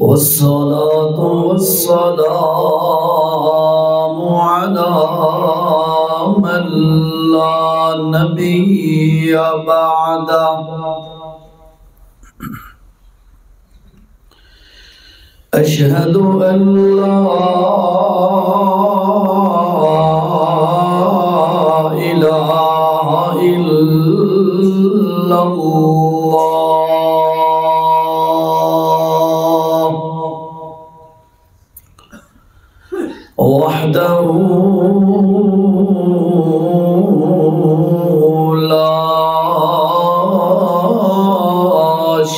والصلاة والسلام على من لا نبي بعده أشهد أن لا إله إلا الله وحده لا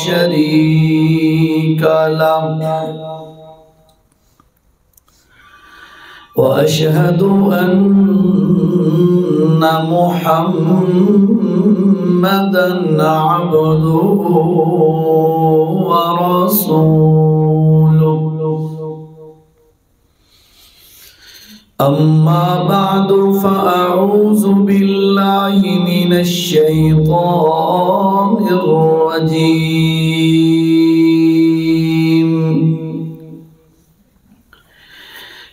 شريك له وأشهد أن محمدًا عبده ورسوله أما بعد فأعوذ بالله من الشيطان الرجيم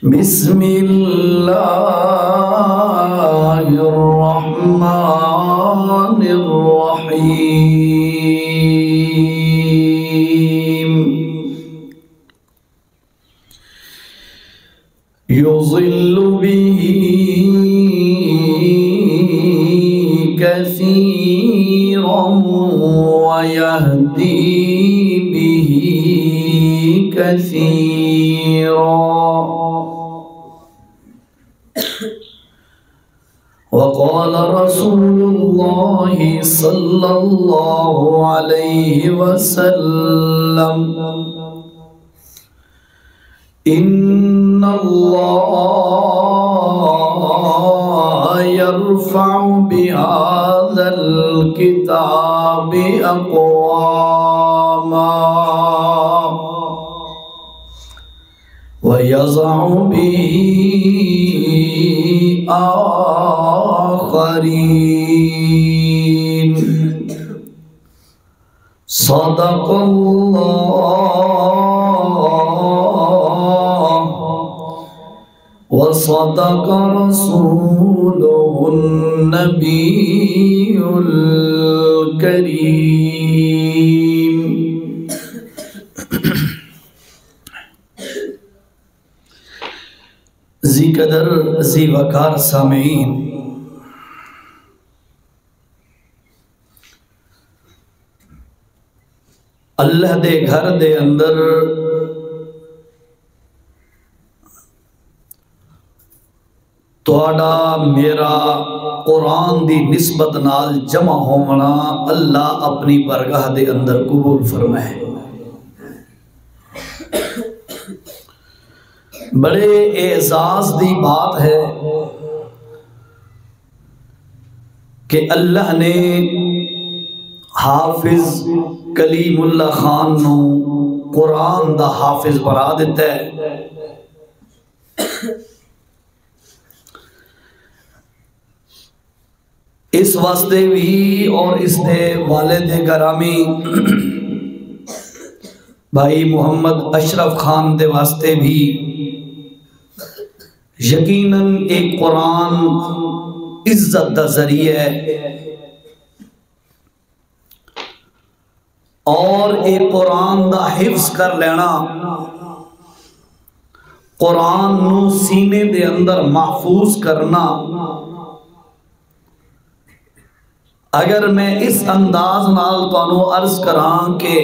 بسم الله الرحمن الرحيم يضل به كثيرا ويهدي به كثيرا وقال رسول الله صلى الله عليه وسلم إن الله يرفع بهذا الكتاب أقواما ويضع به آخرين صدق الله وصدق رسوله النبي الكريم ذی قدر ذی وقار سامعین، اللہ دے گھر دے اندر تواڈا میرا قرآن دی نسبت نال جمع ہونا اللہ اپنی برگاہ دے اندر قبول فرمائے۔ بڑے اعزاز دی بات ہے کہ اللہ نے حافظ کلیم اللہ خان نو قرآن دا حافظ بنا دیتا ہے۔ اس واسطے بھی اور اس دے والد گرامی بھائی محمد اشرف خان دے واسطے بھی یقیناً ایک قرآن عزت دا ذریعہ ہے اور ایک قرآن دا حفظ کر لینا، قرآن نو سینے دے اندر محفوظ کرنا۔ اگر میں اس انداز نال تانوں عرض کراں کہ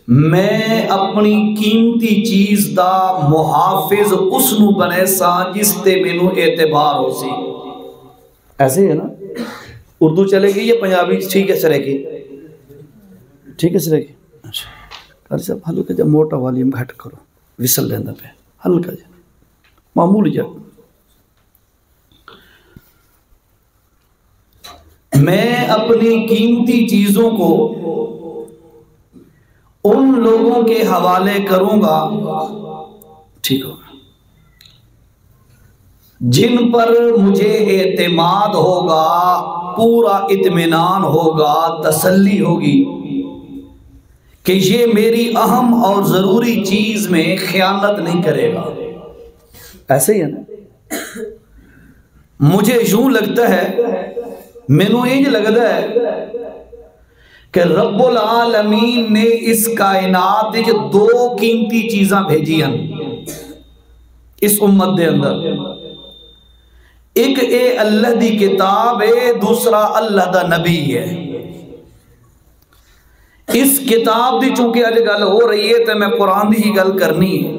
میں اپنی قیمتی چیز دا محافظ اس نو بنے سا جس تے مینوں اعتبار ہو سی، ایسے ہے نا؟ اردو چلے گی یا پنجابی ٹھیک ہے سرے کی؟ ٹھیک ہے سرے کی؟ اچھا قاری صاحب ہلکا جا موٹا والیوم گھٹ کرو، وصل لیندہ پہ ہلکا جا معمولی جا۔ میں اپنی قیمتی چیزوں کو ان لوگوں کے حوالے کروں گا، ٹھیک ہو، جن پر مجھے اعتماد ہوگا، پورا اطمینان ہوگا، تسلی ہوگی کہ یہ میری اہم اور ضروری چیز میں خیانت نہیں کرے گا. ایسے ہی ہے نا. مجھے یوں لگتا ہے، مینوں انج لگتا ہے کہ رب العالمین نے اس کائنات وچ دو قیمتی چیزاں بھیجی ہیں اس امت دے اندر. ایک اے اللہ دی کتاب ہے، دوسرا اللہ دا نبی ہے. اس کتاب دی چونکہ اج گل ہو رہی ہے تو میں قرآن دی ہی گل کرنی ہے.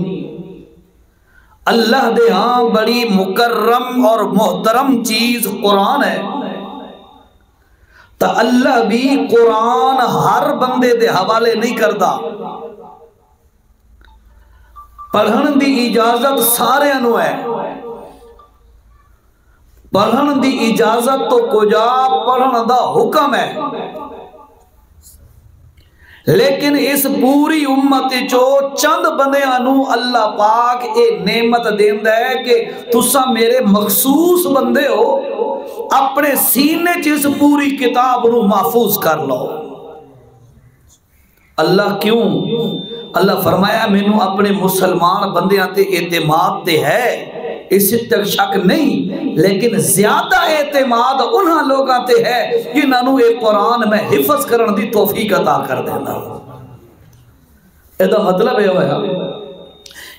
اللہ دے ہاں بڑی مکرم اور محترم چیز قرآن ہے. تو اللہ بھی قرآن ہر بندے دے حوالے نہیں کرتا. پڑھن دی اجازت سارے انو ہے. پڑھن دی اجازت تو کجا، پڑھن دا حکم ہے. لیکن اس پوری امت چو چند بندیاں نو اللہ پاک اے نعمت دیندا ہے کہ تسا میرے مخصوص بندے ہو، اپنے سینے چ پوری کتاب نو محفوظ کر لو. اللہ کیوں؟ اللہ فرمایا مینوں اپنے مسلمان بندیاں تے اعتماد تے ہے، اس تک شک نہیں، لیکن زیادہ اعتماد انہاں لوگاں تے ہے جنہاں نو اے قرآن میں حفظ کرن دی توفیق عطا کر دینا. ایدا مطلب یہ ہوا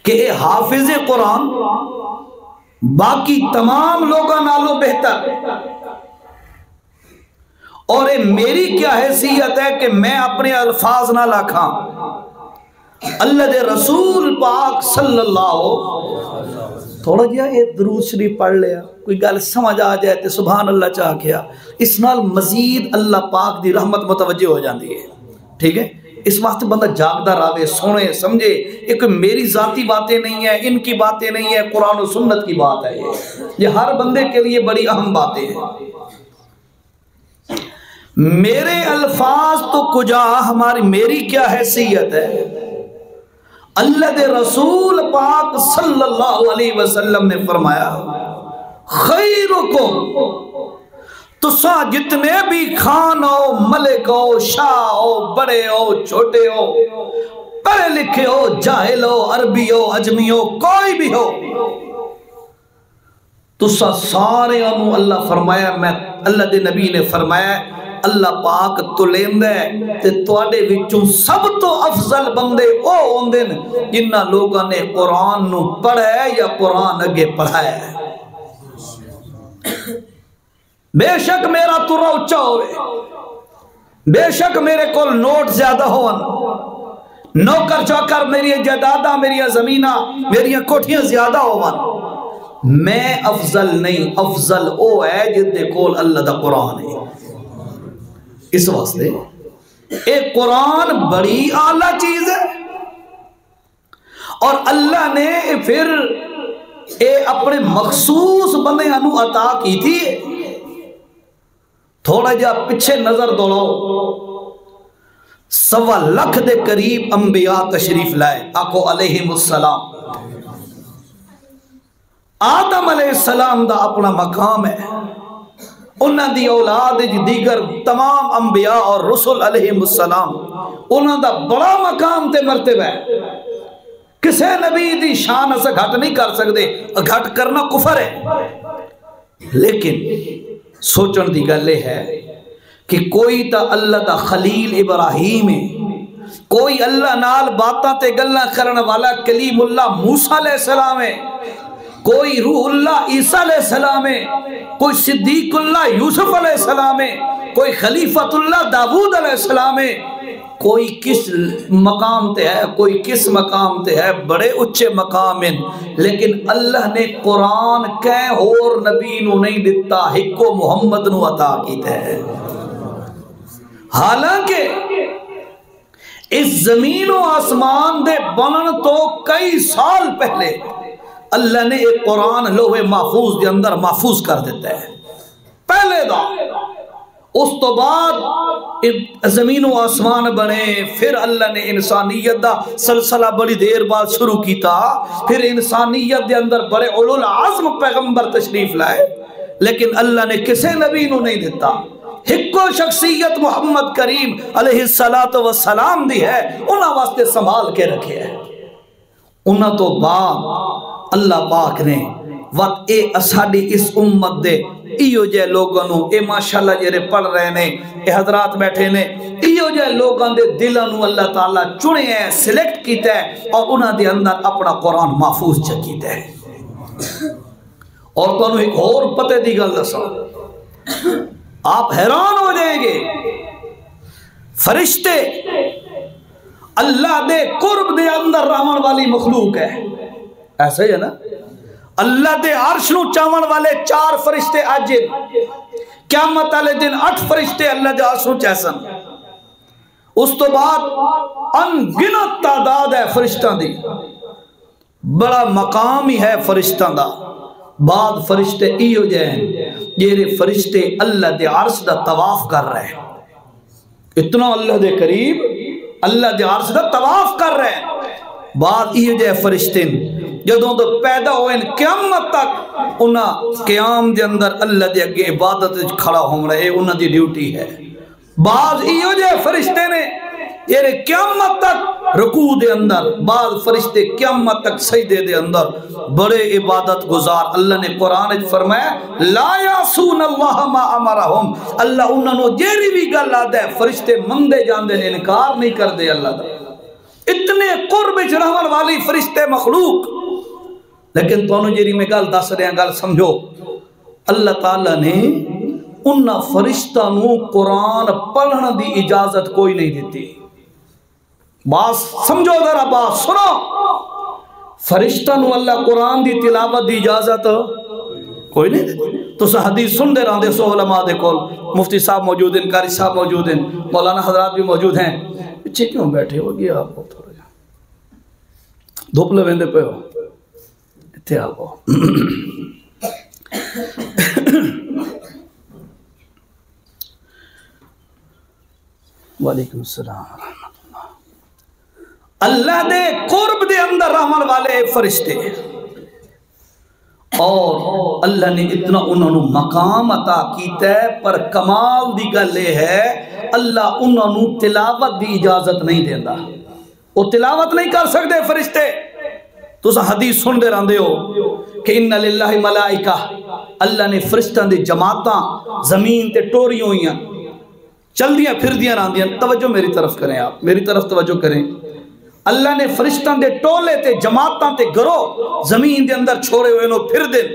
کہ اے حافظ قرآن باقی تمام لوگاں نالوں بہتر. اور اے میری کیا حیثیت ہے کہ میں اپنے الفاظ نہ لکھاں، اللہ دے رسول پاک صلی اللہ. تھوڑا جہا یہ درود شریف پڑھ لیا، کوئی گل سمجھ آ جائے تو سبحان اللہ چاہ کیا، اس نال مزید اللہ پاک دی رحمت متوجہ ہو جاندی ہے. ٹھیک ہے، اس واسطے بندہ جاگدہ راوے، سونے سمجھے. ایک میری ذاتی باتیں نہیں ہیں، ان کی باتیں نہیں ہیں، قرآن و سنت کی بات ہے. یہ ہر بندے کے لیے بڑی اہم باتیں ہیں. میرے الفاظ تو کجا، میری کیا حیثیت ہے. اللہ دے رسول پاک صلی اللہ علیہ وسلم نے فرمایا خیرکم، تسا جتنے بھی خان ہو، ملک ہو، شاہ ہو، بڑے ہو، چھوٹے ہو، پڑھے لکھے ہو، جاہل ہو، عربی ہو، عجمی ہو، کوئی بھی ہو، تسا سارے انو اللہ فرمایا، میں اللہ دے نبی نے فرمایا اللہ پاک تو لیندہ ہے تے تواڈے وچوں سب تو افضل بندے او ہوندے نے جنہاں لوگاں نے قرآن نو پڑھا ہے یا قرآن اگے پڑھایا ہے. بے شک میرا ترا اچھا ہوئے، بے شک میرے کول نوٹ زیادہ ہون، نوکر چوکر میری جائیداداں، میری زمیناں، میری کوٹھیاں زیادہ ہون، میں افضل نہیں، افضل او ہے جن دے کول اللہ دا قرآن ہے. اس واسطے ایک قرآن بڑی اعلیٰ چیز ہے. اور اللہ نے پھر اے اپنے مخصوص بندے انو عطا کی تھی. تھوڑا جا پیچھے نظر دوڑو، 1.25 لاکھ دے قریب انبیاء تشریف لائے آقا علیہ السلام. آدم علیہ السلام دا اپنا مقام ہے، انہاں دی اولاد دیگر تمام انبیاء اور رسول علیہ السلام انہاں دا بڑا مقام تے مرتبہ ہے. کسے نبی دی شان سے گھٹ نہیں کر سکتے، گھٹ کرنا کفر ہے. لیکن سوچن دی گل ہے کہ کوئی تا اللہ دا خلیل ابراہیم ہے، کوئی اللہ نال باتاں تے گلاں کرن والا کلیم اللہ موسیٰ علیہ السلام ہے، کوئی روح اللہ عیسیٰ علیہ السلام ہے، کوئی صدیق اللہ یوسف علیہ السلام ہے، کوئی خلیفت اللہ داود علیہ السلام ہے. کوئی کس مقام تے ہے، کوئی کس مقام تے ہے، بڑے اچھے مقام ہیں. لیکن اللہ نے قرآن کہیں اور نبی نو نہیں دیتا، ہکو محمد نو عطا کیتا ہے. حالانکہ اس زمین و آسمان دے بنن تو کئی سال پہلے اللہ نے ایک قرآن لوح محفوظ دے اندر محفوظ کر دیتا ہے پہلے دا. اس تو بعد زمین و آسمان بنے، پھر اللہ نے انسانیت دا سلسلہ بڑی دیر بعد شروع کیتا، پھر انسانیت دے اندر بڑے اولو العزم پیغمبر تشریف لائے. لیکن اللہ نے کسے نبی نو نہیں دیتا، ہکو شخصیت محمد کریم علیہ السلام دی ہے، انہاں واسطے سنبھال کے رکھے ہے۔ انہاں تو بعد اللہ پاک نے وقت اے اساڈی اس امت دے ایو جے لوگوں نو، اے ماشاءاللہ جڑے پڑھ رہے نے، اے حضرات بیٹھے نے، ایو جے لوگوں دے دلاں نو اللہ تعالیٰ چنے ہے، سلیکٹ کیتا ہے اور انہاں دے اندر اپنا قرآن محفوظ چکیتا ہے۔ اور تو انہوں ایک اور پتے دی گل دسو، آپ حیران ہو جائیں گے، فرشتے اللہ دے قرب دے اندر رہن والی مخلوق ہے، ایسا ہی ہے نا؟ اللہ دے عرش نو چاون والے 4 فرشتے آجن، قیامت والے دن 8 فرشتے اللہ دے عرش نو چیسن، اس تو بعد انگنت تعداد ہے فرشتاں دی، بڑا مقام ہی ہے فرشتاں دا۔ بعد فرشتے ایو جائیں جیرے فرشتے اللہ دے عرش دا طواف کر رہے ہیں، اتنا اللہ دے قریب اللہ دے عرش دا طواف کر رہے ہیں۔ بعد ایو جائے فرشتے جدوں تو پیدا ہوئے قیامت تک انہاں قیام دے اندر اللہ دے اگے عبادت کھڑا ہوں رہے، انہاں دی ڈیوٹی ہے۔ بعض ایو جے فرشتے نے یہ قیامت تک رکوع دے اندر، بعض فرشتے قیامت تک سجدے دے اندر بڑے عبادت گزار۔ اللہ نے قرآن وچ فرمایا لا یعصون اللہ ما امرہم، اللہ انہاں نو جیڑی بھی گل آدے فرشتے مندے جاندے نے، انکار نہیں کردے اللہ دا۔ اتنے قرب رہن والی فرشتے مخلوق، لیکن تو انہوں جیری میں گل دس رہے ہیں، گل سمجھو، اللہ تعالیٰ نے انہاں فرشتہ نو قرآن پڑھنا دی اجازت کوئی نہیں دیتی۔ بات سمجھو ذرا، بات سنو، فرشتہ نو اللہ قرآن دی تلاوت دی اجازت کوئی نہیں دیتی۔ تو سا حدیث سن دے رہاں دے سو علماء دے کول، مفتی صاحب موجود ہیں، قاری صاحب موجود ہیں، مولانا حضرات بھی موجود ہیں، پچھے کیوں بیٹھے ہو گیا آپ کو تھوڑا جا دھوپ لویندے پہ ہو اتھے آگو۔ وعلیکم السلام ورحمۃ اللہ۔ اللہ دے قرب دے اندر رحمن والے فرشتے، اور اللہ نے اتنا انہوں نے مقام عطا کیتا ہے، پر کمال دی گل یہ ہے اللہ انہوں نے تلاوت دی اجازت نہیں دیندہ، وہ تلاوت نہیں کر سکتے فرشتے۔ تو سا حدیث سن دے رہندے ہو کہ ان للہ ملائکہ، اللہ نے فرشتان دے جماعتاں زمین تے ٹوری ہوئیاں چل دیاں پھر دیاں رہن دیاں۔ توجہ میری طرف کریں، آپ میری طرف توجہ کریں۔ اللہ نے فرشتان دے ٹولے تے جماعتاں تے گروہ زمین دے اندر چھوڑے ہوئے نو پھر دن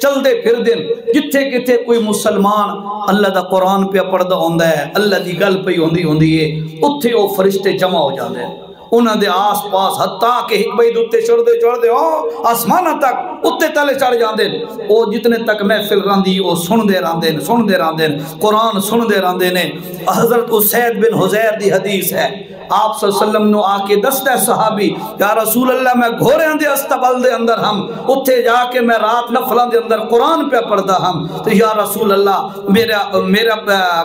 چل دے پھر دن، جتھے کتھے کوئی مسلمان اللہ دا قرآن پہ پڑھدا ہوندا ہے، اللہ دی گل پہ ہوندی ہے، اتھے وہ فرشتے جمع ہو جاندے ہیں انہاں دے آس پاس، حتیٰ کہ ایک بھائی دوتے چڑھ دے آسمانہ تک اتنے تلے چڑھ جاندے، وہ جتنے تک محفل راندی وہ سن دے راندے قرآن سن دے راندے نے۔ حضرت اسید بن حضیر دی حدیث ہے، آپ صلی اللہ علیہ وسلم نے آ کے دستا ہے صحابی، یا رسول اللہ میں گھوڑے دے استبل دے اندر ہم اتھے جا کے میں رات نفلان دے اندر قرآن پہ پڑھتا ہم، تو یا رسول اللہ میرا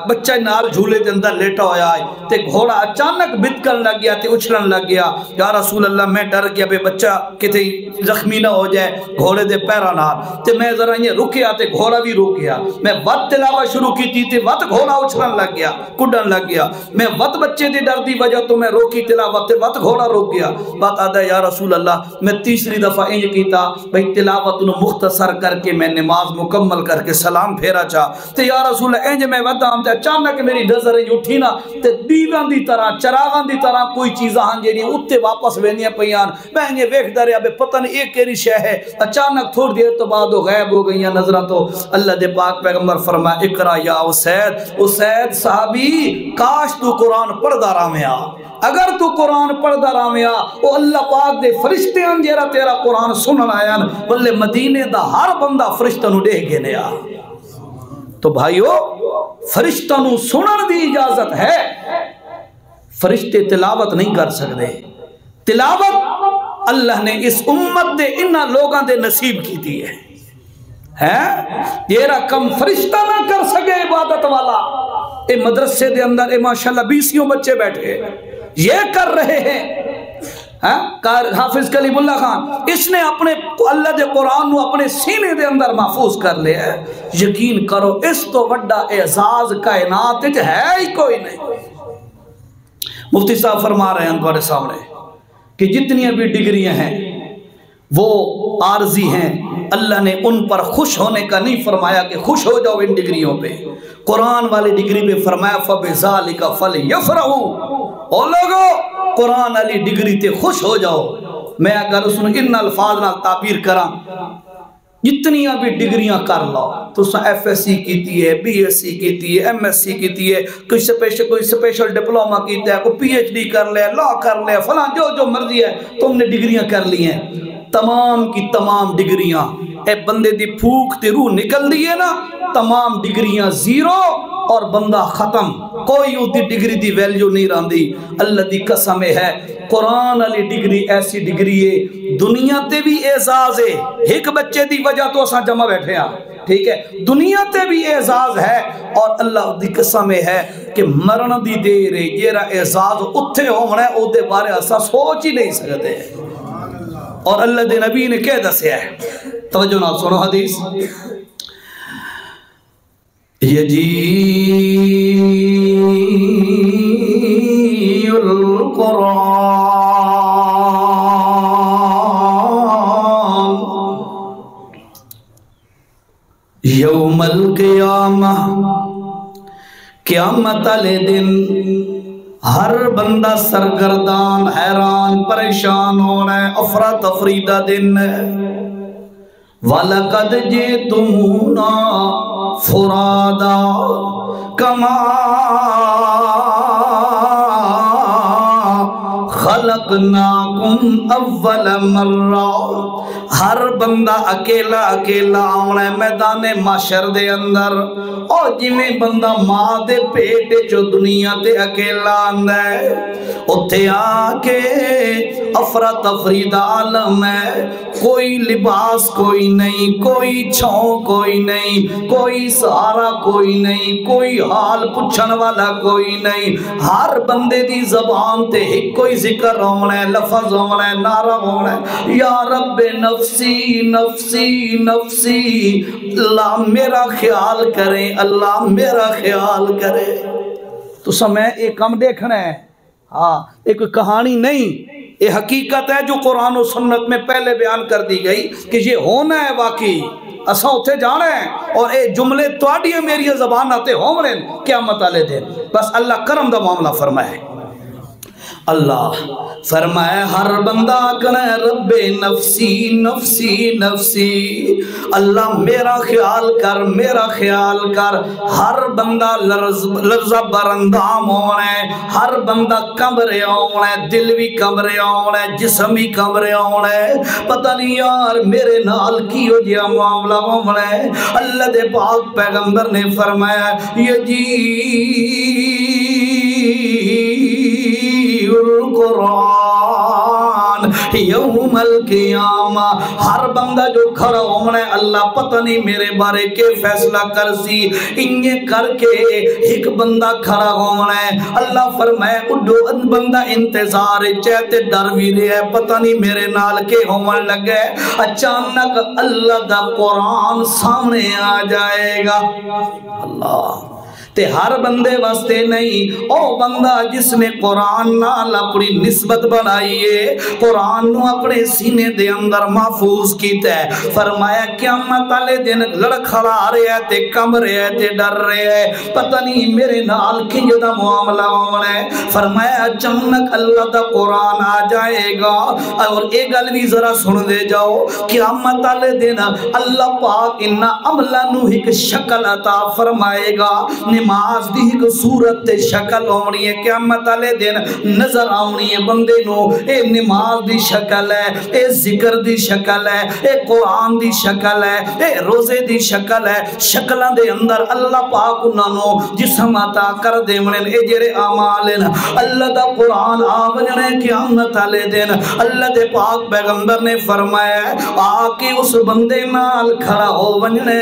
بچہ نار جھولے دے اندر لیٹا ہویا ہے، تے گھوڑا اچانک بتکن لگ گیا، تے اچھلن لگ گیا، یا رسول اللہ میں ڈر گیا بے بچہ کتے زخمی نہ ہو جائے گھوڑے دے پیرا نار، تے میں ذرا یہ رکیا تے گھوڑا بھی رک گیا، میں وقت تلاوت شروع کی تھی تے وقت گھوڑا اچھلن لگ گیا، کڈن لگ گیا، میں وقت بچے دی ڈر دی وجہ تو میں روکی تلاوت تے وقت گھوڑا رک گیا۔ بات آدھا یا رسول اللہ میں تیسری دفعہ انج کیتا بھئی تلاوت انہوں مختصر کر کے میں نماز مکمل کر کے سلام پھیرا چاہ، تے یا رسول اللہ انج میں ودام تے اچانک میری نظر اٹھی نا تے دیوان دی طرح چراغان دی طرح کوئی چیزاں ہاں جیڑی اتے واپس وینیاں پیان، میں یہ ویکھ دریا بے پتہ نہیں ایک کیری شے ہے، اچانک تھوڑ دیر تو بعد وہ غائب ہو گئیاں نظرہ۔ تو اللہ دے پاک پیغمبر فرمایا اقرا یا اسید صحابی، کاش تو قرآن پڑھدا رہا، اگر تو قرآن پڑھدا رہا وہ اللہ پاک دے فرشتے ہیں جیرا تیرا قرآن سنن آیا بلے مدینے دا ہر بندہ فرشتہ نو دے گنے آ۔ تو بھائیو فرشتہ نو سنن دی اجازت ہے، فرشتے تلاوت نہیں کر سکتے، تلاوت اللہ نے اس امت دے انہا لوگاں دے نصیب کی دی ہے، تیرا کم فرشتہ نہ کر سکے عبادت والا۔ اے مدرسے دے اندر اے ماشاءاللہ 20 بچے بیٹھے یہ کر رہے ہیں، حافظ کلیم اللہ خان، اس نے اپنے اللہ دے قرآن نو اپنے سینے دے اندر محفوظ کر لیا ہے۔ یقین کرو اس تو وڈا اعزاز کائنات ہے ہی کوئی نہیں۔ مفتی صاحب فرما رہے ہیں تمہارے سامنے کہ جتنی بھی ڈگریاں ہیں وہ عارضی ہیں، اللہ نے ان پر خوش ہونے کا نہیں فرمایا کہ خوش ہو جاؤ ان ڈگریوں پہ۔ قرآن والی ڈگری پہ فرمایا فَبِذَالِكَ فَلْيَفْرَحُوا، او لوگو قرآن والی ڈگری تے خوش ہو جاؤ۔ میں اگر اس نے ان الفاظ نال تعبیر کراں، جتنی بھی ڈگریاں کر لو، تو ایف ایس سی کیتی ہے، بی ایس سی کیتی ہے، ایم ایس سی کیتی ہے، کوئی سپیشل ڈپلوما کیتا ہے، کوئی پی ایچ ڈی کر لیا، لا کر لیا، فلاں جو مرضی ہے تم نے ڈگریاں کر لی ہیں۔ تمام کی تمام ڈگریاں اے بندے دی پھوک تے روح نکل دی ہے نا، تمام ڈگریاں زیرو اور بندہ ختم، کوئی اس دی ڈگری دی ویلیو نہیں راندی۔ اللہ دی قسم ہے قرآن علی ڈگری ایسی ڈگری ہے دنیا تے بھی اعزاز ہے، ایک بچے دی وجہ تو اساں جمع بیٹھے ہیں، ٹھیک ہے، دنیا تے بھی اعزاز ہے، اور اللہ دی قسم ہے کہ مرن دی دیر ہے جیرا اعزاز اتھے ہونا ہے او دے بارے اساں سوچ ہی نہیں سکتے۔ اور اللہ دے نبی نے کہہ دسیا ہے، توجہ نال سنو حدیث، یجی القرآن یوم القیامہ، قیامت والے دن ہر بندہ سرگردان حیران پریشان ہونا ہے، افراتفری دا دن ہے۔ وَلَقَدْ جِئْتُمُونَا فُرَادًا كَمَا خَلَقْنَاكُمْ أَوَّلَ مَرَّةٍ، ہر بندہ اکیلا اکیلا آنا ہے میدان محشر دے اندر، اور جویں بندہ ماں دے پیٹ جو دنیا تے اکیلا آندا ہے، اتھے آ کے افراتفری دا عالم ہے، کوئی لباس کوئی نہیں، کوئی چھاؤں کوئی نہیں، کوئی سہارا کوئی نہیں، کوئی حال پوچھن والا کوئی نہیں، ہر بندے دی زبان تے ایک کوئی ذکر ہونا ہے، لفظ ہونا ہے، نعرہ ہونا ہے، یا رب نفسی نفسی نفسی، اللہ میرا خیال کرے، اللہ میرا خیال کرے۔ تو سمیں ایک کم دیکھنا ہے، ہاں ایک کہانی نہیں، یہ حقیقت ہے جو قرآن و سنت میں پہلے بیان کر دی گئی کہ یہ ہونا ہے واقعی، اساں اتھے جانا ہے، اور اے جملے تواڈیاں میری زبان آتے ہونے قیامت والے دن۔ بس اللہ کرم دا معاملہ فرمائے، اللہ فرمائے ہر بندہ کہنا ہے رب نفسی نفسی نفسی، اللہ میرا خیال کر میرا خیال کر۔ ہر بندہ لرزہ برندام ہونا ہے، ہر بندہ کمرے ہونا ہے، دل بھی کمرے ہونا ہے، جسم بھی کمرے ہونا ہے، پتہ نہیں یار میرے نال کی ہو جیا معاملہ ہونا ہے۔ اللہ دے پاک پیغمبر نے فرمایا القرآن یوم القیامہ، ہر بندہ جو کھڑا ہونا ہے اللہ پتہ نہیں میرے بارے کے فیصلہ کر سی، انہیں کر کے ایک بندہ کھڑا ہونا ہے۔ اللہ فرمائے اڈو بندہ انتظار چہتے ڈر بھی رہے ہے، پتہ نہیں میرے نال کے ہومن لگے، اچانک اللہ دا قرآن سامنے آ جائے گا۔ اللہ تے ہر بندے واسطے نہیں، او بندہ جس نے قرآن نال اپنی نسبت بنائیے، قرآن نو اپنے سینے دے اندر محفوظ کیتا ہے۔ فرمایا قیامت والے دن لڑکھڑا رہے تے کم رہے تے ڈر رہے، پتہ نہیں میرے نال کنج دا معاملہ ہونا ہے۔ فرمایا اچانک اللہ دا قرآن آ جائے گا، اور ایک گل بھی ذرا سن دے جاؤ، قیامت والے دن اللہ پاک انہاں عملاں نو ایک شکل عطا فرمائے گا، نماز دی ایک صورت تے شکل ہونی ہے، قیامت والے دن نظر آونی ہے بندے نو، اے نماز دی شکل ہے، اے ذکر دی شکل ہے، اے قرآن دی شکل ہے، اے روزے دی شکل ہے۔ شکلاں دے اندر اللہ پاک انہاں نو جسم عطا کر دے منن، اے جڑے اعمال ہیں اللہ دا قرآن آونے قیامت والے دن۔ اللہ دے پاک پیغمبر نے فرمایا آ کے اس بندے نال کھڑا ہو وننے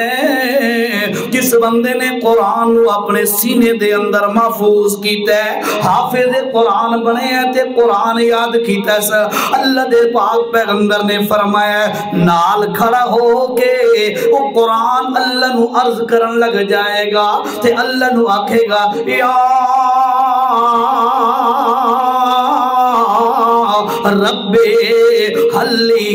جس بندے نے قرآن نو اپنے سینے دے اندر محفوظ کیتا ہے حافظ قرآن بنے ہیں تے قرآن یاد کیتا ہے اللہ دے پاک پیغمبر نے فرمایا نال کھڑا ہو کے وہ قرآن اللہ نو عرض کرن لگ جائے گا تے اللہ نو آکھے گا یا رب حلی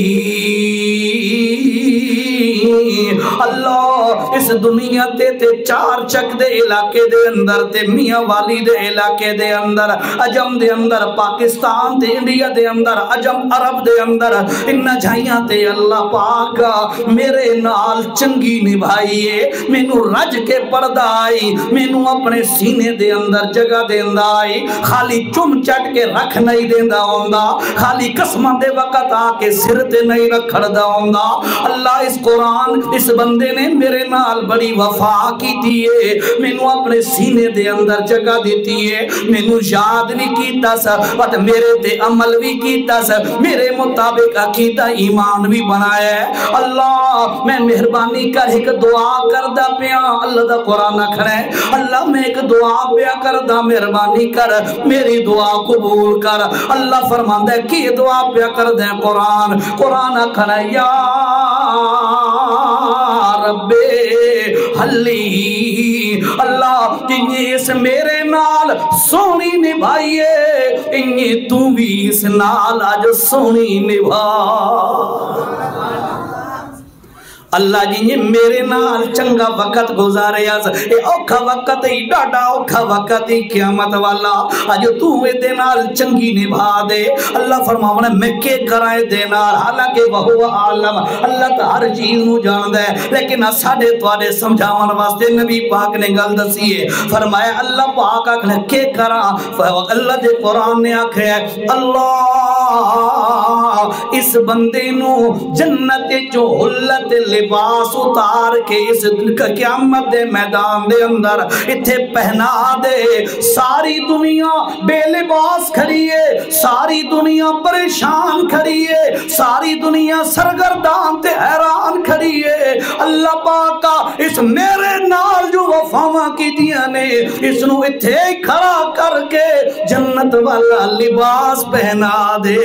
اللہ اس دنیا تے چار چک دے علاقے دے اندر تے میاں والی دے علاقے دے اندر عجم دے اندر پاکستان تے انڈیا دے اندر عجم عرب دے اندر ان جھائیاں تے اللہ پاک میرے نال چنگی نبھائیے مینوں رج کے پردہ آئی مینوں اپنے سینے دے اندر جگہ دیندا آئی خالی چم چٹ کے رکھ نہیں دیندا ہوندا خالی قسماں دے وقت آ کے سر تے نہیں رکھڑدا ہوندا اللہ اس قرآن اس بندے نے میرے نال بڑی وفا کی دیئے مینوں اپنے سینے دے اندر جگہ دیتی ہے مینوں یاد نہیں کیتا سا بٹ میرے تے عمل بھی کیتا سا میرے مطابق عقیدہ ایمان بھی بنایا ہے اللہ میں مہربانی کر ایک دعا کردہ پیا اللہ دا قرآن کھڑے اللہ میں ایک دعا پیا کردہ مہربانی کر میری دعا قبول کر اللہ فرماندہ ہے کہ دعا پیا کردہ قرآن قرآن کھڑے یا رب حلی اللہ جنہیں اس میرے نال سونی نبھائیے انہیں تو بھی اس نال آج سونی نبھا اللہ جی میرے نال چنگا وقت گزارے اے اوکھا وقت ہی ڈاڈا اوکھا وقت ہی قیامت والا آج تو دے نال چنگی نبھا دے اللہ فرماونے میں کے کرائے دے نال حالانکہ وہ عالم اللہ تا ہر چیز نو جان دے لیکن ساڑے توارے سمجھاون واسطے نبی پاک نے گل دسیے فرمایا اللہ پاک آکھنے کے کرا اللہ دے قرآن نے آکھے اللہ اس بندے نو جنت جو حلت لباس اتار کے اس قیامت دے میدان دے اندر اتھے پہنا دے ساری دنیا بے لباس کھڑی ہے ساری دنیا پریشان کھڑی ہے ساری دنیا سرگردان تے حیران کھڑی ہے اللہ پاکا اس میرے نال جو وفاواں کی دیا نے اس نو اتھے کھڑا کر کے جنت والا لباس پہنا دے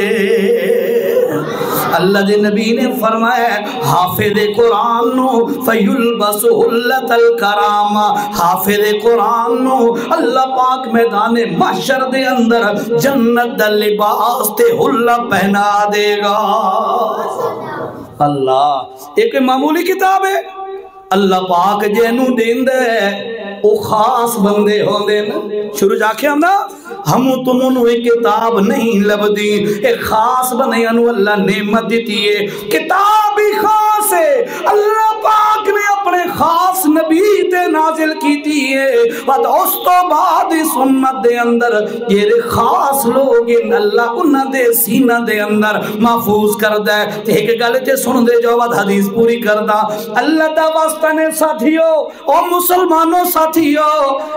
اللہ دے نبی نے فرمایا حافظ قرآن نو فیلبس حلت الکرام حافظ قرآن نو اللہ پاک میدان محشر دے اندر جنت دا لباس تے حلہ پہنا دے گا اللہ ایک معمولی کتاب ہے اللہ پاک جینو دین دے او خاص بندے ہوں دے شروع جا کے ہم ہم تمہوں ایک کتاب نہیں لب دی ایک خاص بندے انو اللہ نعمت دیتی ہے کتاب ہی خاص ہے اللہ پاک نے اپنے خاص نبی تے نازل کی دی ہے بعد اس تو بعد اس امت دے اندر یہ خاص لوگ اللہ انہ دے سینہ دے اندر محفوظ کردہ ہے تے ایک گلتے سن دے جو بعد حدیث پوری کردہ اللہ دا واسطہ نے ساتھیوں او مسلمانوں ساتھیوں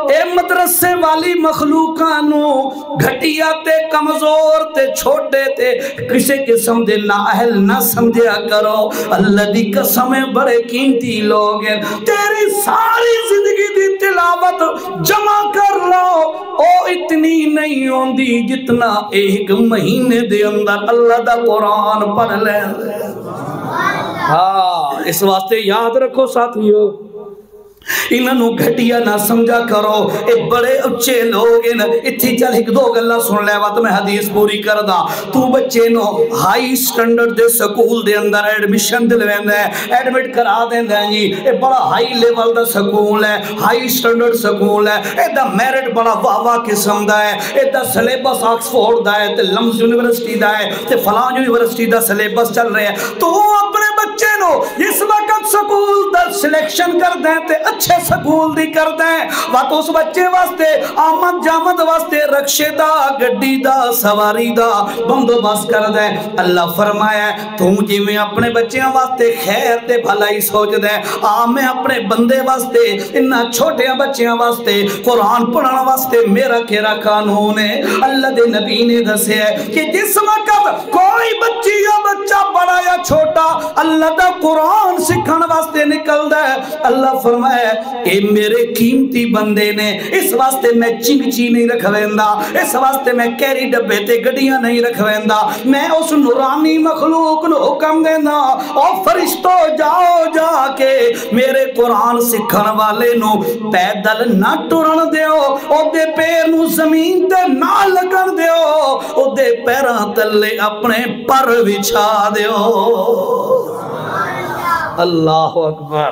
اے مدرسے والی مخلوقانوں گھٹیا تے کمزور تے چھوٹے تے کسی قسم دے نااہل نہ سمجھا کرو اللہ دی قسمیں بڑے قیمتی لوگ ہیں تیری ساری زندگی دی تلاوت جمع کر لو او اتنی نہیں ہوندی جتنا ایک مہینے دے اندر اللہ دا قرآن پڑھ لے ہاں اس واسطے یاد رکھو ساتھیو انہوں گھٹیا نہ سمجھا کرو اے بڑے اچھے لوگ ہیں اتھی چل ایک دو گلہ سن لے وقت میں حدیث پوری کردہ تو بچے نو ہائی سٹنڈرڈ دے سکول دے اندر ایڈمیشن دلوین دے ایڈمٹ کرا دیں دیں جی اے بڑا ہائی لیول دا سکول ہے ہائی سٹنڈرڈ سکول ہے اے دا میرٹ بڑا واوا قسم دا ہے اے دا سلیبس آکسفورڈ دا ہے تے لمز یونیورسٹی دا ہے تے فلان یونیورسٹی دا سلیبس چل رہے ہیں تو اپنے بچے نو اس وقت سکول دا سلیکشن کر دیں تے اچھے سکول دی کر دیں وقت اس بچے واسطے آمد جامد واسطے رکشے دا گڈی دا سواری دا بندو بس کر دیں اللہ فرمایا تم جی میں اپنے بچیاں واسطے خیر تے بھلائی سوچ دیں میں اپنے بندے واسطے انہا چھوٹے بچیاں واسطے قرآن پڑھنا واسطے میرا کیرا قانون ہے اللہ دے نبی نے دسے ہے کہ جس وقت کوئی بچی یا بچہ بڑا یا چھوٹا اللہ دا قرآن سکھن واسطے نکل دے. اللہ فرمایا اے میرے قیمتی بندے نے, اس واسطے میں چنگچی نہیں رکھ ویندا, اس واسطے میں کیری ڈبے تے گڈیاں نہیں رکھ ویندا. میں اس نورانی مخلوق نو حکم دینا, او فرشتو جاؤ جا کے میرے قرآن سکھن والے نو پیدل نہ ٹرن دیو, او دے پیر نو زمین تے نہ لگن دیو, او دے پیراں تلے اپنے پر بچھا دیو. اللہ اکبر.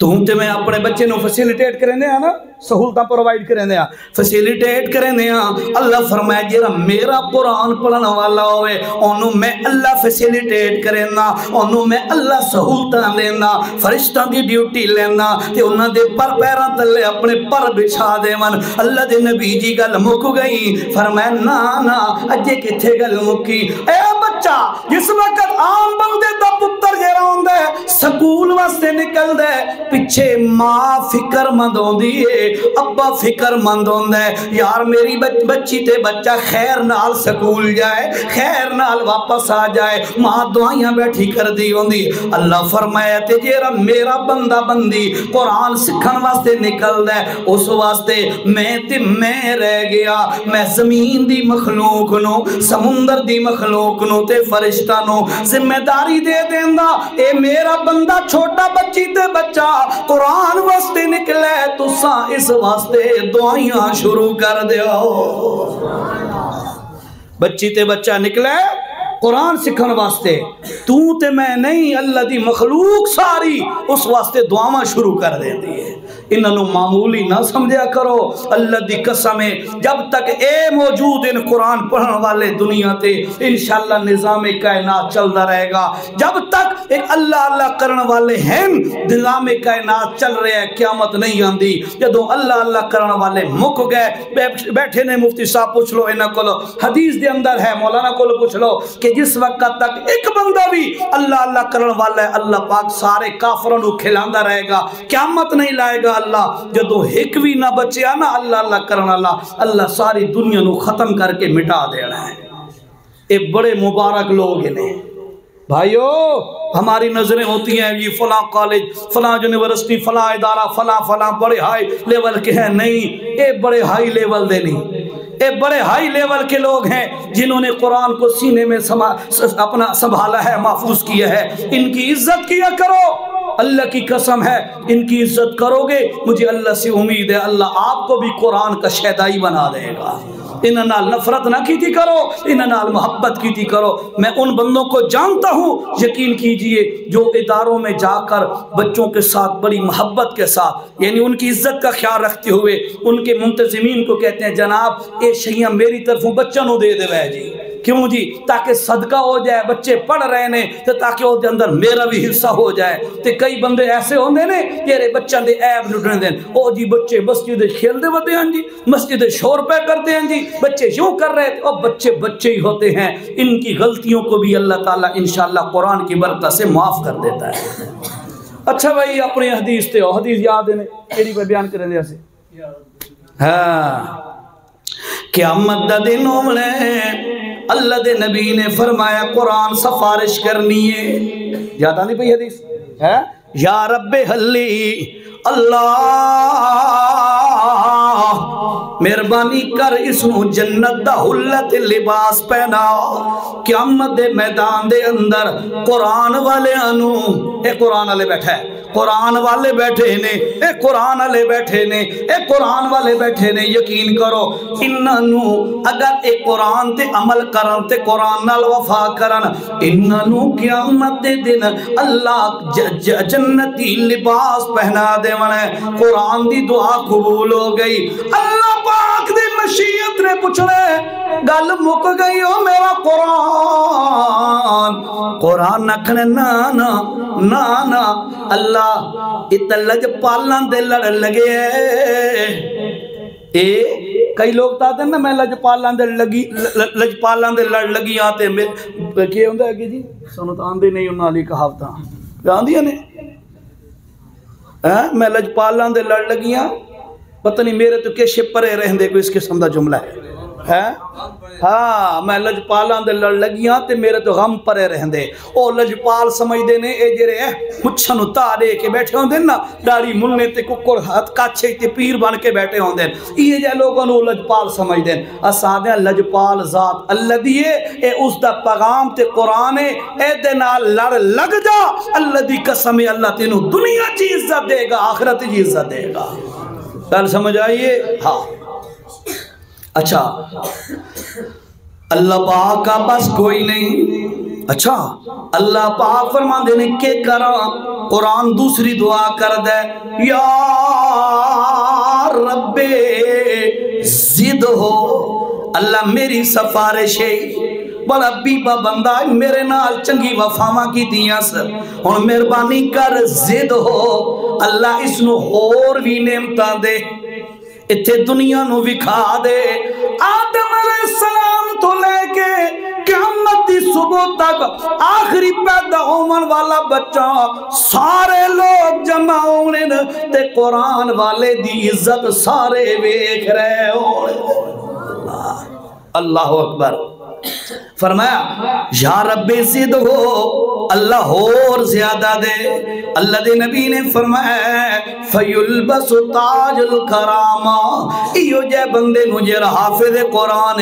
تم تے میں اپنے بچے نو فیسیلیٹیٹ کریں دے نا, سہولتاں پرووائڈ کریں دے, فیسیلیٹیٹ کریں دے. اللہ فرمایا جیرا میرا قرآن پڑھنا والا ہوئے انہوں میں اللہ فیسیلیٹیٹ کرنا, انہوں میں اللہ سہولتاں دینا, فرشتاں دی ڈیوٹی لینا تے انہوں دے پر پیراں تلے اپنے پر بچھا دے من. اللہ دے نبی جی گل مک گئی. فرمایا نا نا اجے کتھے گل مکی. اے بچہ جس وقت عام بندے دا پتر جیرا ہوندے سکول واسطے نکل دے, پچھے ماں فکر مند ہوندی ہے, ابا فکر مند ہوندہ ہے, یار میری بچی تے بچہ خیر نال سکول جائے, خیر نال واپس آ جائے, ماں دعائیاں بیٹھی کر دی ہوندی. اللہ فرمایا تے جیرا میرا بندہ بندی قرآن سکھن واسطے نکل دے, اس واسطے میں تے میں رہ گیا, میں زمین دی مخلوق نو, سمندر دی مخلوق نو تے فرشتہ نو ذمہ داری دے دیندہ. اے میرا بندہ چھوٹا بچی تے بچہ قرآن واسطے نکلے تو ساں اس واسطے دعائیاں شروع کر دیو. بچی تے بچہ نکلے قرآن سکھن واسطے, تو تے میں نہیں, اللہ دی مخلوق ساری اس واسطے دعاواں شروع کر دے دی ہے. انہوں معمولی نہ سمجھا کرو. اللہ دی قسم ہے جب تک اے موجود ان قرآن پڑھن والے دنیا تے انشاءاللہ نظام کائنات چلتا رہے گا. جب تک ایک اللہ اللہ کرن والے ہیں نظام کائنات چل رہے ہیں, قیامت نہیں آندی. جدو اللہ اللہ کرن والے مک گئے, بیٹھے نے مفتی صاحب پوچھ لو انہاں کولو, حدیث دے اندر ہے, مولانا کولو پوچھ لو کہ جس وقت تک ایک بندہ بھی اللہ اللہ کرن والا ہے, اللہ پاک سارے کافروں کو کھلاندا رہے گا, قیامت نہیں لائے گا اللہ. جدو ایک بھی نہ بچیا نا اللہ اللہ کرن والا, اللہ ساری دنیا نو ختم کر کے مٹا دینا ہے. اے بڑے مبارک لوگ ہیں بھائیو. ہماری نظریں ہوتی ہیں یہ فلاں کالج, فلاں یونیورسٹی, فلاں ادارہ, فلاں بڑے ہائی لیول کے ہیں. نہیں, اے بڑے ہائی لیول دے نہیں, اے بڑے ہائی لیول کے لوگ ہیں جنہوں نے قرآن کو سینے میں اپنا سنبھالا ہے, محفوظ کیا ہے. ان کی عزت کیا کرو, اللہ کی قسم ہے ان کی عزت کرو گے, مجھے اللہ سے امید ہے اللہ آپ کو بھی قرآن کا شیدائی بنا دے گا. انہاں نال نفرت نہ کیتی کرو, انہاں نال محبت کیتی کرو. میں ان بندوں کو جانتا ہوں, یقین کیجئے, جو اداروں میں جا کر بچوں کے ساتھ بڑی محبت کے ساتھ یعنی ان کی عزت کا خیال رکھتے ہوئے ان کے منتظمین کو کہتے ہیں جناب اے شیعہ میری طرفوں بچوں نو دے دے وے جی. کیوں جی؟ تاکہ صدقہ ہو جائے, بچے پڑھ رہے نے تو تاکہ وہ دے اندر میرا بھی حصہ ہو جائے. تے کئی بندے ایسے ہوندے نے تیرے بچوں دے عیب لٹنے دین, او جی بچے مسجد کھیل دے ودے ہیں جی, مسجد شور پہ کرتے ہیں جی, بچے یوں کر رہے تھے, اور بچے بچے ہی ہوتے ہیں. ان کی غلطیوں کو بھی اللہ تعالیٰ انشاءاللہ قرآن کی برکت سے معاف کر دیتا ہے. اچھا بھائی اپنی حدیث تے ہو, حدیث یاد ہے کیڑی پہ بیان کریں دے ایسے. ہاں قیامت دا دن ہونے اللہ دے نبی نے فرمایا قرآن سفارش کرنی ہے. یاد آنی پئی حدیث ہے, یا رب حلی اللہ مہربانی کر اس نو جنت دا حلت لباس پہناؤ. قیامت دے میدان دے اندر قرآن والے انو, اے قرآن والے بیٹھا ہے, قرآن والے بیٹھے نے, اے قرآن والے بیٹھے نے, اے قرآن والے بیٹھے نے. یقین کرو انہوں اگر اے قرآن تے عمل کرن تے قرآن نال وفا کرن, انہوں قیامت دے دن اللہ جنتی لباس پہنا دے ونے. قرآن دی دعا قبول ہو گئی. اللہ پاک دی مشیت نے پوچھنے گل مک گئی ہو میرا قرآن. قرآن نکھنے نا نا نا نا اللہ اتلج پالن دے لڑ لگے. اے کئی لوگ تاتے ہیں نا میں لجپالان دے لڑ لگی آتے ہیں. کیا ہوندہ ہے کہ جی سنت آندے نہیں انہاں علی کہاوتاں آندی ہیں میں لجپالان دے لڑ لگیاں, پتہ نہیں میرے تو کیشے پرے رہن دے کوئی اس قسم دا جملہ ہے. ہے ہاں میں لجپالاں دے لڑ لگیاں تے میرے تو غم پرے رہندے او لجپال سمجھدے نے اے جڑے مچھن اتارے کے بیٹھے ہوندے نا داڑھی مننے تے ککڑ ہاتھ کاچھے تے پیر بن کے بیٹھے ہوندے یہ جے لوگوں نو لجپال سمجھدے اساں دے لجپال ذات اللہ دی اے اس دا پیغام تے قرآن اے دے نال لڑ لگ جا اللہ دی قسم اللہ تینوں دنیا کی عزت دے گا آخرت کی عزت دے گا گل سمجھ آئیے ہاں اچھا اللہ پاک کا بس کوئی نہیں اچھا اللہ پاک فرمان دینے کے کرا قرآن دوسری دعا کر دے یا رب زد ہو اللہ میری سفارش ہے بڑا بیبا بندہ میرے نال چنگی وفاما کی دیاں سر اور مہربانی کر زد ہو اللہ اس نو اور بھی نعمتاں دے اتھے دنیا نو وکھا دے آدم علیہ السلام تو لے کے قیامت دی صبح تک آخری پیدا ہومن والا بچہ سارے لوگ جمع ہونے تے قرآن والے دی عزت سارے ویکھ رہے ہو اللہ اکبر فرمایا یا رب زد ہو اللہ اور زیادہ دے اللہ دے نبی نے فرمایا فیلبس تاج الکرامہ ایو جے بندے نو جے حافظ قرآن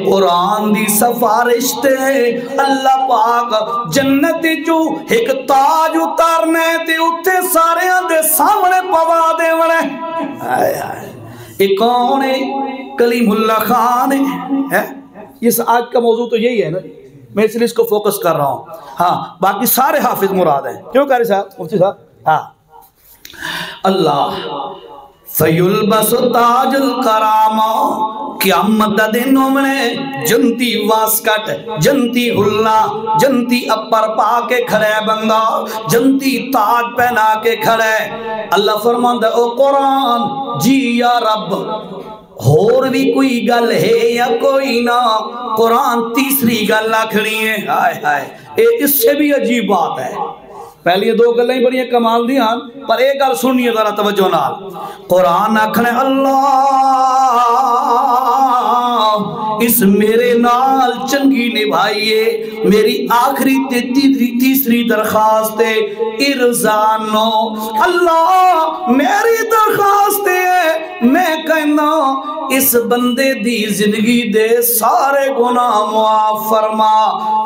قرآن دی سفارش تے اللہ پاک جنت جو ایک تاج اتارنے تے اتے سارے دے سامنے پوا دے وڑے ایک کون ہے کلیم اللہ خان ہے اس آج کا موضوع تو یہی ہے نا میں اس لیے اس کو فوکس کر رہا ہوں ہاں باقی سارے حافظ مراد ہیں کیوں قاری صاحب مفتی صاحب ہاں اللہ فیلبس تاج الکرامہ قیامت دنوں میں جنتی واسکٹ جنتی اللہ جنتی اپر پا کے کھڑے بندہ جنتی تاج پہنا کے کھڑے اللہ فرماندہ او قرآن جی یا رب اور بھی کوئی گل ہے یا کوئی نہ قرآن تیسری گل آکھنی ہے ہائے ہائے اس سے بھی عجیب بات ہے پہلی یہ دو گلیں بڑی کمال دیاں پر ایک گل سنیے ذرا توجہ نال قرآن آکھنے اللہ اس میرے نال چنگی نبھائیے میری آخری تیسری درخواست ارزانو اللہ میری درخواست ہے میں کہنا اس بندے دی زندگی دے سارے گناہ معاف فرما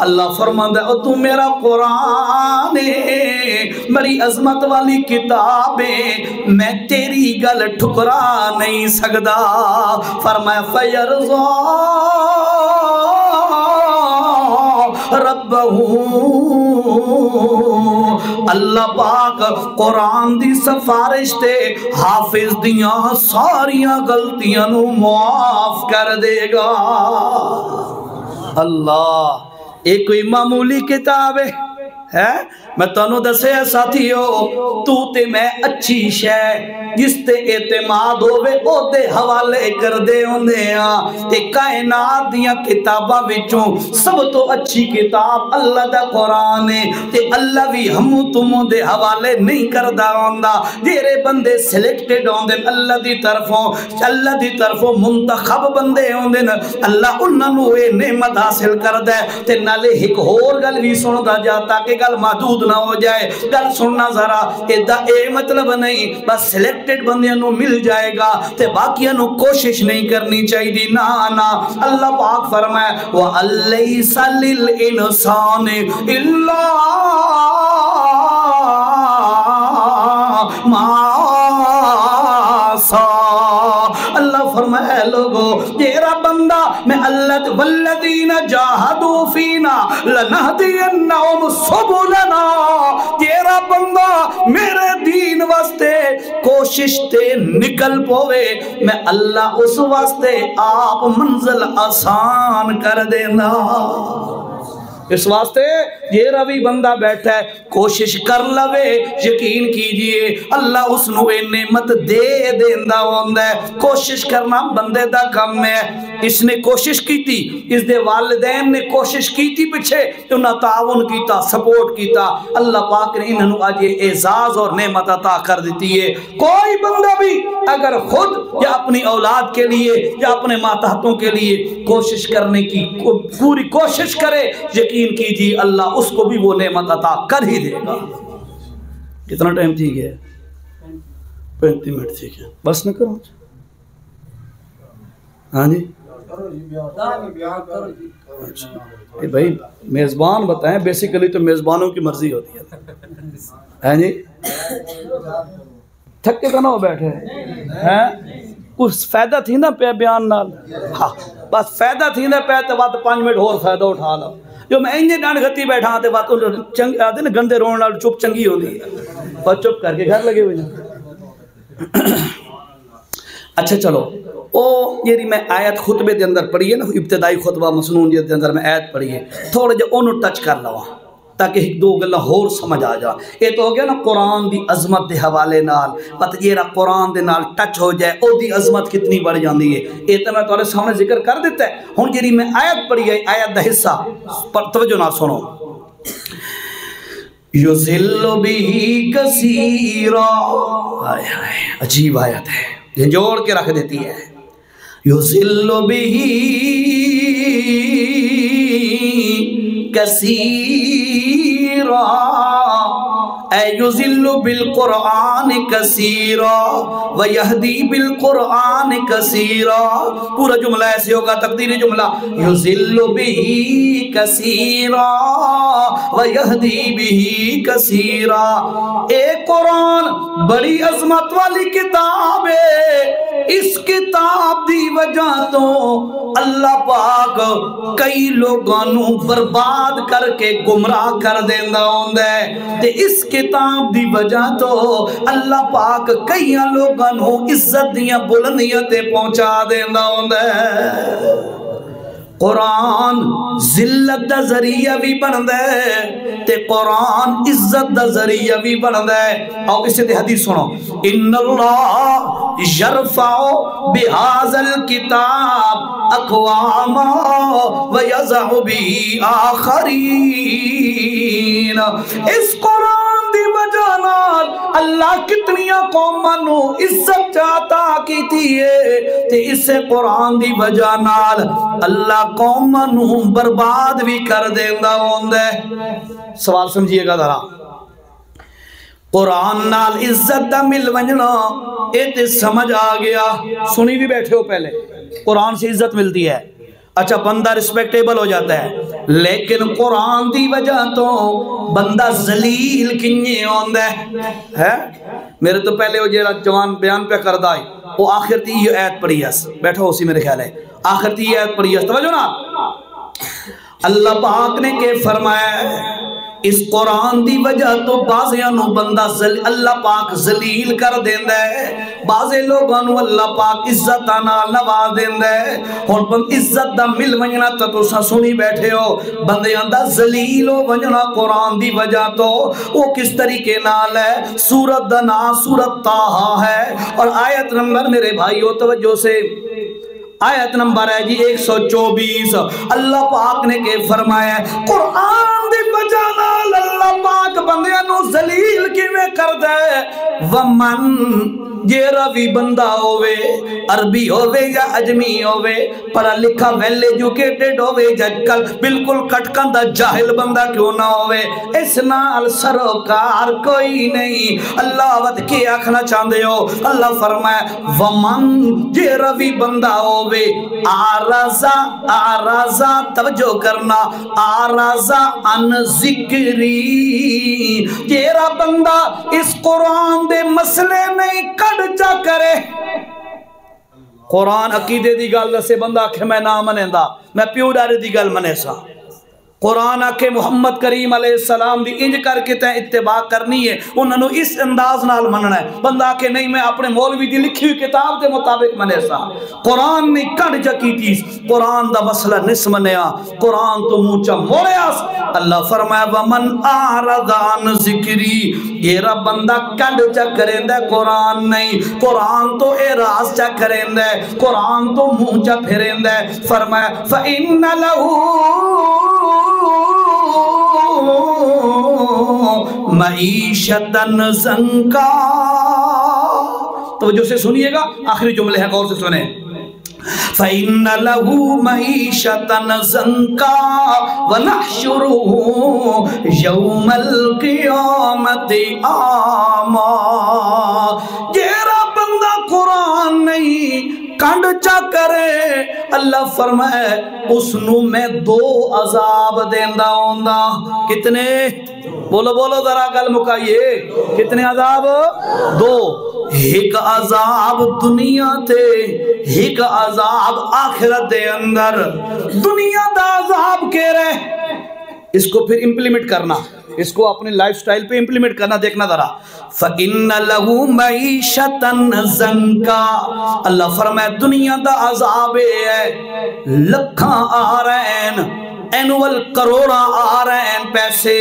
اللہ فرماندہ او تو میرا قرآن ہے بڑی عظمت والی کتاب ہے میں تیری گل ٹھکرا نہیں سکدا فرمایا فیرضا ربہو اللہ پاک قرآن دی سفارش تے حافظ دیاں ساریاں غلطیاں نو معاف کر دے گا اللہ ایک کوئی معمولی کتاب ہے میں تانوں دسے ساتھیو تو تے میں اچھی شے جس تے اعتماد ہوئے او دے حوالے کر دے ہوندے ہاں تے کائنات دیاں کتاباں وچوں سب تو اچھی کتاب اللہ دا قرآن ہے تے اللہ بھی ہم تم دے حوالے نہیں کردہ ہوندا جیرے بندے سلیکٹڈ ہوندے اللہ دی طرفوں منتخب بندے ہوندے اللہ انہوں نے نعمت حاصل کر دے تے نالے ایک اور گل بھی سندا جاتا کہ گل محدود نہ ہو جائے گل سننا ذرا اے مطلب نہیں بس سلیکٹڈ بندیاں نو مل جائے گا تے باقیاں نو کوشش نہیں کرنی چاہیے نا نا اللہ پاک فرمائے وَأَلَّيْسَ لِلْإِنسَانِ إِلَّا مَا سَعَى اللہ فرمائے لوگو تیرا بندہ میں اللہ والذین جاہدوا فینا لنہدینہم سبلنا تیرا بندہ میرے دین واسطے کوشش تے نکل پوے میں اللہ اس واسطے آپ منزل آسان کر دینا اس واسطے یہ روی بندہ بیٹھا ہے کوشش کر لوے یقین کیجئے اللہ اس نو نعمت دے دیندا ہوندا ہے کوشش کرنا بندے دا کم ہے اس نے کوشش کی تھی اس دے والدین نے کوشش کی تھی پیچھے انہاں تعاون کیتا سپورٹ کیتا اللہ پاک نے انہوں آج یہ اعزاز اور نعمت عطا کر دیتی ہے کوئی بندہ بھی اگر خود یا اپنی اولاد کے لیے یا اپنے ماتحتوں کے لیے کوشش کرنے کی پوری کوشش کرے یقین کیجیے اللہ اس کو بھی وہ نعمت عطا کر ہی دے گا کتنا ٹائم ٹھیک ہے 35 منٹ ٹھیک ہے بس نہ کرو ہاں جی بھائی میزبان بتائیں بیسیکلی تو میزبانوں کی مرضی ہوتی ہے جی تھکے تو نہ ہو بیٹھے ہیں کچھ فائدہ تھی نا پہ بیان نال ہاں بس فائدہ تھی نا پہ تو بات 5 منٹ اور فائدہ اٹھا لو جو میں انجے ڈانڈ گھتی بیٹھا ہاں تے بات چنگ آتے نا گندے رون نال چپ چنگی ہوتی ہے اور چپ کر کے گھر لگے ہوئے جائیں اچھا چلو او یہ میں آیت خطبے دے اندر پڑھی ہے نا ابتدائی خطبہ مسنون دے اندر میں آیت پڑھی ہے تھوڑے جو انہوں ٹچ کر لوا تاکہ ایک دو گلہ اور سمجھ آ جا یہ تو ہو گیا نا قرآن دی عظمت دے حوالے نال پتہ یہ رہا قرآن دے نال ٹچ ہو جائے او دی عظمت کتنی بڑھ جاندی ہے یہ تو میں تمہارے سامنے ذکر کر دیتا ہے ہوں جی میں آیت پڑھی ہے آیت دا حصہ پر توجہ نہ سنو یُذِلُّ بِهِ کثیرا عجیب آیت ہے یہ جوڑ کے رکھ دیتی ہے یُذِلُّ بِهِ کثیرا اے یُذِلُّ بالقرآن کثیرا ویہدی بالقرآن کثیرا پورا جملہ ایسے ہوگا تقدیری جملہ یُذِلُّ بِهِ کثیرا ویہدی بِهِ کثیرا اے قرآن بڑی عظمت والی کتاب ہے اس کتاب دی وجہ تو اللہ پاک کئی لوگانوں برباد کر کے گمراہ کر دیندہ ہوندہ ہے تے اس کتاب دی وجہ تو اللہ پاک کئی لوگانوں عزت دیاں بلندیاں تے پہنچا دیندہ ہوندہ ہے قرآن ذلت دا ذریعہ بھی بندہ ہے تے قرآن عزت دا ذریعہ بھی بندہ ہے اور اسے تے حدیث سنو ان اللہ یرفع بہذا الکتاب اقواما ویضع بھی آخرین اس قرآن دی وجہ نال اللہ کتنیاں قومانوں عزت چاہتا کی تھی تے اس قرآن دی وجہ نال اللہ قومانوں برباد بھی کر دیندہ ہوندے سوال سمجھئے گا ذرا قرآن نال عزت دا مل ونجنا ایتے سمجھ آ گیا سنی بھی بیٹھے ہو پہلے قرآن سے عزت ملتی ہے اچھا بندہ رسپیکٹیبل ہو جاتا ہے لیکن قرآن دی وجہ تو بندہ ذلیل کنجے ہوندہ ہے میرے تو پہلے وہ جیڑا جوان بیان پہ کردہ آئی وہ آخر تھی یہ آیت پڑھی ہے بیٹھو اسی میرے خیال ہے آخر تھی یہ آیت پڑھی ہے توجہ نا اللہ پاک نے کہ فرمایا ہے اس قرآن دی وجہ تو بازیانوں بندہ اللہ پاک ذلیل کر دیندہ ہے بازے لوگانوں اللہ پاک عزت آنا نواز دیندہ ہے اور بند عزت دا مل ونجنا تو سنی بیٹھے ہو بندے اندہ ذلیل ہو ونجنا قرآن دی وجہ تو وہ کس طریقے نال ہے سورت دا نا سورت طٰہٰ ہے اور آیت نمبر میرے بھائیو توجہ سے آیت نمبر ہے جی 124 اللہ پاک نے کہ فرمایا ہے قرآن دی وجہ نال اللہ پاک بندیاں نو ذلیل کیویں کر دے ومن یہ روی بندہ ہوئے عربی ہوئے یا اجمی ہوئے پڑھا لکھا ویل ایجوکیٹڈ ہوئے جل بالکل کٹکندہ جاہل بندہ کیوں نہ ہوئے اس نال سروکار کوئی نہیں اللہ وقت کی آکھنا چاندے ہو اللہ فرمائے ومن یہ روی بندہ ہوئے آرازہ توجہ کرنا آرازہ ان ذکری یہ را بندہ اس قرآن دے مسئلے نہیں جا کرے قرآن عقیدے دی گل دسے بندہ کہ میں نہ منے دا میں پیو ڈارے دی گل منے سا قرآن کے محمد کریم علیہ السلام دی انج کر کے تے اتباع کرنی ہے، انہوں نے اس انداز نال مننا ہے۔ بندہ کہ نہیں میں اپنے مولوی دی لکھی ہوئی کتاب دے مطابق منے سا، قرآن نہیں کڑ جکی تیس، قرآن دا مسئلہ نس منیا، قرآن تو موچا موڑیاس۔ اللہ فرمایا وَمَنْ أَعْرَضَ عَنْ ذِكْرِي، یہ رب بندہ کڑ جا کریں دے قرآن نہیں، قرآن تو اعراض جا کریں دے، قرآن تو موچا پھریں دے۔ فرمایا فَإِنَّ لَهُ معیشتاً زنکا، توجہ سے سنیے گا، آخری جملے ہیں، غور سے سنیں۔ فَإِنَّ لَهُ مَعِيشَةً زَنْكَا وَنَحْشُرُهُ يَوْمَ الْقِيَامَةِ أَعْمَى۔ جیرا بندہ قرآن نہیں کنڈ چا کرے، اللہ فرمائے اس نو میں دو عذاب دیندہ ہوندہ۔ کتنے؟ بولو بولو ذرا گل مکائیے، کتنے عذاب؟ دو۔ ایک عذاب دنیا تے، ایک عذاب آخرت دے اندر۔ دنیا دا عذاب کہہ رہے، اس کو پھر امپلیمنٹ کرنا، اس کو اپنے لائف سٹائل پہ امپلیمنٹ کرنا، دیکھنا ذرا۔ فَإِنَّ لَهُ مَعِيشَةً زَنْكَا، اللہ فرمائے دنیا دا عذاب ہے، لکھاں آ رہے ہیں، اینول کروڑا آ رہے ہیں پیسے،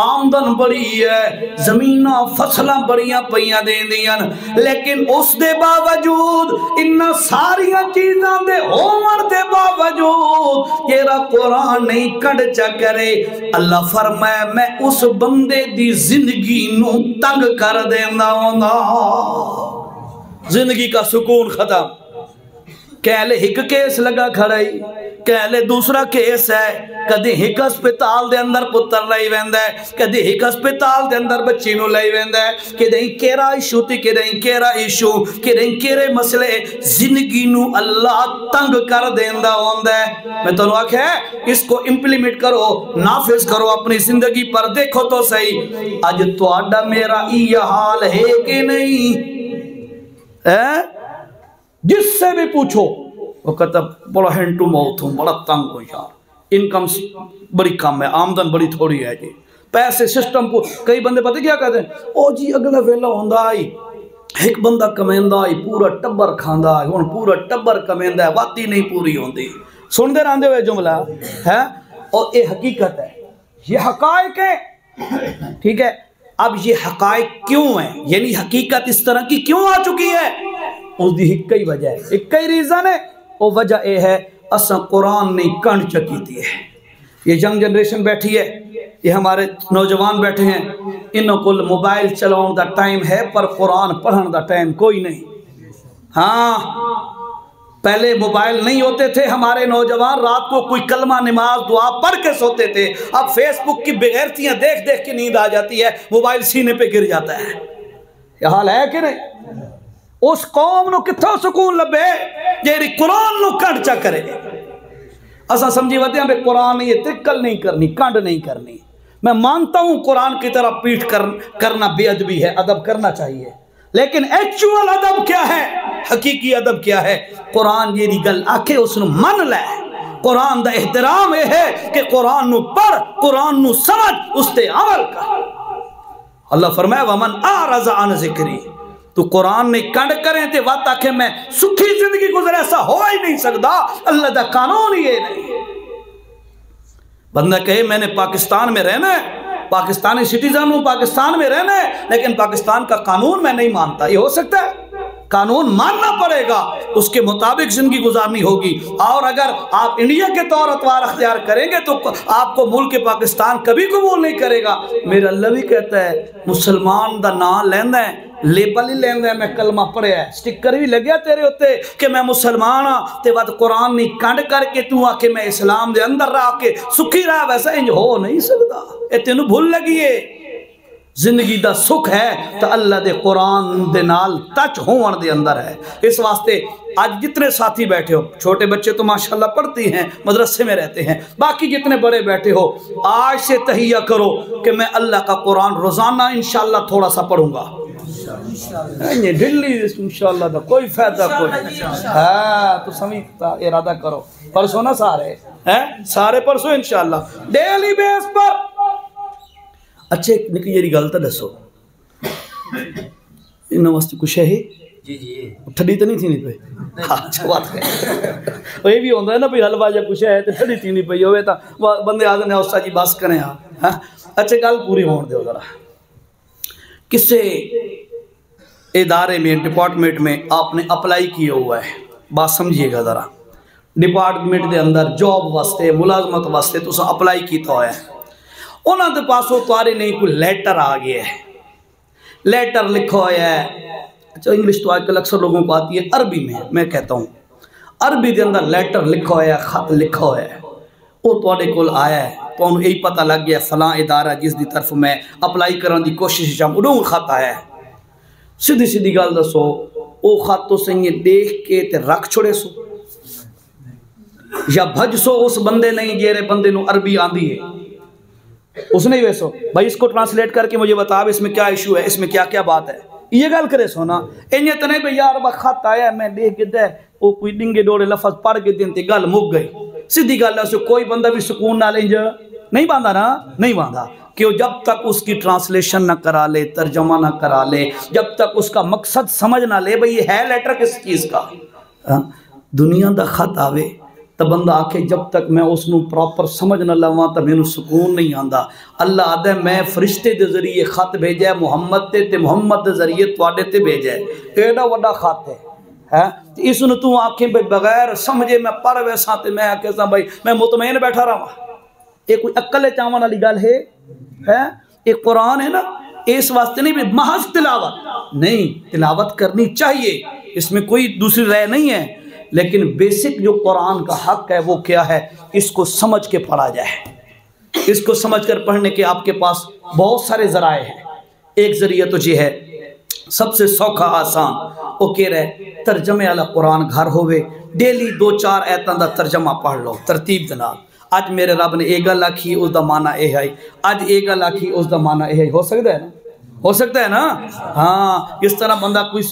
آمدن بڑی ہے، زمینہ فصلہ بڑیاں پہیاں دیں دیاں، لیکن اس دے باوجود انہا ساریاں چیزاں دے ہومر دے باوجود یہ رہا قرآن نہیں کڑ چا کرے۔ اللہ فرمائے میں اس بندے دی زندگی نو تنگ کر دینا ہونا، زندگی کا سکون ختم۔ کہلے ایک کیس لگا کھڑائی، کہلے دوسرا کیس ہے، کدھی ایک ہسپتال دے اندر پتر لائی ویندہ ہے، کدھی ایک ہسپتال دے اندر بچی نو لائی ویندہ ہے، کدھی کیرا ایشو تی، کدھی کیرا ایشو، کدھی کیرے مسئلے، زندگی نو اللہ تنگ کر دیندہ ہوندہ ہے۔ میں تو نواک ہے اس کو امپلیمنٹ کرو، نافذ کرو اپنی زندگی پر، دیکھو تو صحیح آج تو آڈا میرا یہ حال ہے کہ نہیں؟ جس سے بھی پوچھو وہ کہتا بڑا ہینڈ ٹو ماؤتھ ہوں، بڑا تنگ ہوں یار، انکم بڑی کم ہے، آمدن بڑی تھوڑی ہے جی، پیسے سسٹم کو۔ کئی بندے پتہ کیا کہتے ہیں، او جی اگلا ویلا ہوندہ آئی، ایک بندہ کمیندہ آئی، پورا ٹبر کھاندہ آئی، ہون پورا ٹبر کمیندہ ہے، واتی نہیں پوری ہوندی۔ سن دے راندے ہوئے جملہ ہے، اور یہ حقیقت ہے، یہ حقائق ہے، ٹھیک ہے۔ اب یہ حقائق کیوں ہیں، یعنی حقیقت اس طرح کی کیوں آ چکی ہے، اس دی ایک کئی وجہ ہے، ایک کئی ریزن ہے۔ وہ وجہ یہ ہے اساں قرآن نہیں کنڈ چکی تھی ہے۔ یہ ینگ جنریشن بیٹھی ہے، یہ ہمارے نوجوان بیٹھے ہیں، انہوں کو موبائل چلاؤں دا ٹائم ہے پر قرآن پڑھن دا ٹائم کوئی نہیں۔ ہاں پہلے موبائل نہیں ہوتے تھے، ہمارے نوجوان رات کو کوئی کلمہ نماز دعا پڑھ کے سوتے تھے، اب فیس بک کی بغیرتیاں دیکھ دیکھ کے نیند آ جاتی ہے، موبائل سینے پہ گر جاتا ہے۔ یہ حال ہے کہ نہیں؟ اس قوم نو کتھا سکون لبے جیری قرآن نو کنڈ چا کرے۔ اسا سمجھی ہوتے ہیں بے قرآن یہ تکل نہیں کرنی، کنڈ نہیں کرنی۔ میں مانتا ہوں قرآن کی طرح پیٹھ کرنا بے ادبی ہے، ادب کرنا چاہیے، لیکن ایکچوئل ادب کیا ہے، حقیقی ادب کیا ہے؟ قرآن یہ گل آکھے اس نو من لے۔ قرآن دا احترام یہ ہے کہ قرآن نو پڑھ، قرآن نو سمجھ، اس تے عمل کر۔ اللہ فرمائے وَمَنْ أَعْرَضَ عَنْ ذِكْرِي، تو قرآن نے کنڈ کریں تے وقت آکھے میں سکھی زندگی گزرے، ایسا ہو ہی نہیں سکتا، اللہ دا قانون یہ نہیں۔ بندہ کہے میں نے پاکستان میں رہنا ہے، پاکستانی سٹیزن ہوں، پاکستان میں رہنا ہے، لیکن پاکستان کا قانون میں نہیں مانتا، یہ ہو سکتا ہے؟ قانون ماننا پڑے گا، اس کے مطابق زندگی گزارنی ہوگی۔ اور اگر آپ انڈیا کے طور اتوار اختیار کریں گے تو آپ کو ملک پاکستان کبھی قبول نہیں کرے گا۔ میرا اللہ بھی کہتا ہے مسلمان دا نام لیندہ ہے، لیبل ہی لیندہ ہے، میں کلمہ پڑھے ہے، سٹکر بھی لگیا تیرے ہوتے کہ میں مسلمان ہاں، تے بعد قرآن نہیں کنڈ کر کے تو آکے میں اسلام دے اندر رہ کے سکھی رہا، ویسا انج ہو نہیں سکتا۔ اے تینوں بھول لگیے زندگی دا سکھ ہے تو اللہ دے قرآن دے نال ٹچ ہون دے اندر ہے۔ اس واسطے آج جتنے ساتھی بیٹھے ہو، چھوٹے بچے تو ماشاءاللہ پڑھتی ہیں، مدرسے میں رہتے ہیں، باقی جتنے بڑے بیٹھے ہو، آج سے تہیہ کرو کہ میں اللہ کا قرآن روزانہ انشاءاللہ تھوڑا سا پڑھوں گا، ڈھلی انشاءاللہ دا کوئی فائدہ کوئی ہاں تو سمجھتا ارادہ کرو پرسوں نا سارے پرسوں انشاءاللہ ڈیلی بیس پر اچھے نکی جیری گلتا دسو انہوں واسطے کچھ ہے جی جی تھڑی تو نہیں تھی نہیں پہ اچھا بات ہے وہ یہ بھی ہوتا ہے نا بھی حلوہ جب کچھ ہے تو تھڑی تھی نہیں پہ ہوئے تا بندے آدھے نے استاد جی بس کریں اچھے گل پوری ہون دے ذرا کسے ادارے میں ڈپارٹمنٹ میں آپ نے اپلائی کیا ہوا ہے بات سمجھیے گا ذرا ڈپارٹمنٹ دے اندر جاب واسطے ملازمت واسطے تو سا اپلائی کیتا ہوا ہے انہوں دے پاسوں توارے نہیں کوئی لیٹر آ گیا ہے لیٹر لکھا ہوا ہے اچھا انگلش تو آج کل اکثر لوگوں کو آتی ہے عربی میں کہتا ہوں عربی دے اندر لیٹر لکھا ہوا ہے خط لکھا ہوا ہے وہ توڑے کول آیا ہے تو انہوں یہی پتہ لگ گیا فلاں ادارہ جس دی طرف میں اپلائی کرن دی کوشش چاہوں انہوں خط آیا ہے سیدھی گل دسو او خط تو سنگے دیکھ کے تے رکھ چھوڑے سو یا بھج سو اس بندے نہیں جیرے بندے نو عربی آندھی ہے اس نے ویسو بھائی اس کو ٹرانسلیٹ کر کے مجھے بتا اس میں کیا ایشو ہے اس میں کیا کیا بات ہے یہ گل کرے سو نا انہیں تو نہیں بھئی یار با خط آیا ہے میں دیکھ کے دے وہ کوئی ڈنگے ڈوڑے لفظ پڑھ کے دین تے گل مک گئی سیدھی گل ہے کوئی بندہ بھی سکون نہ لیں جا نہیں باندھا نا نہیں باندھا کہ جب تک اس کی ٹرانسلیشن نہ کرا لے ترجمہ نہ کرا لے جب تک اس کا مقصد سمجھ نہ لے بھئی یہ ہے لیٹر کس چیز کا دنیا دا خط آوے تو بندہ آکے جب تک میں اس نو پراپر سمجھ نہ لواں تو میں نو سکون نہیں آندا اللہ آدھے میں فرشتے دے ذریعے خط بھیجے محمد تے محمد دے ذریعے توڑے تے بھیجے ایڈا وڈا خط ہے اس نے تو آنکھیں بغیر سمجھے میں پڑھ ویسا تے میں آکے سا بھائی میں مطمئن بیٹھا رہا ایک کوئی عقل چاہوان والی گل ہے ایک قرآن ہے نا اس واسطے نہیں بھی محض تلاوت نہیں تلاوت کرنی چاہیے اس میں کوئی دوسری رائے نہیں ہے لیکن بیسک جو قرآن کا حق ہے وہ کیا ہے اس کو سمجھ کے پڑھا جائے اس کو سمجھ کر پڑھنے کے آپ کے پاس بہت سارے ذرائع ہیں ایک ذریعہ تو یہ ہے سب سے سوکھا آسان وہ کہہ رہے ترجمے والا قرآن گھر ہوئے ڈیلی 2-4 ایتاں دا ترجمہ پڑھ لو ترتیب دنال آج میرے رب نے ایک گل آکھی اس دا معنی اے ہے آج ایک گل آکھی اس دا معنی اے ہے ہو سکتا ہے نا ہو سکتا ہے نا ہاں اس طرح بندہ کوئی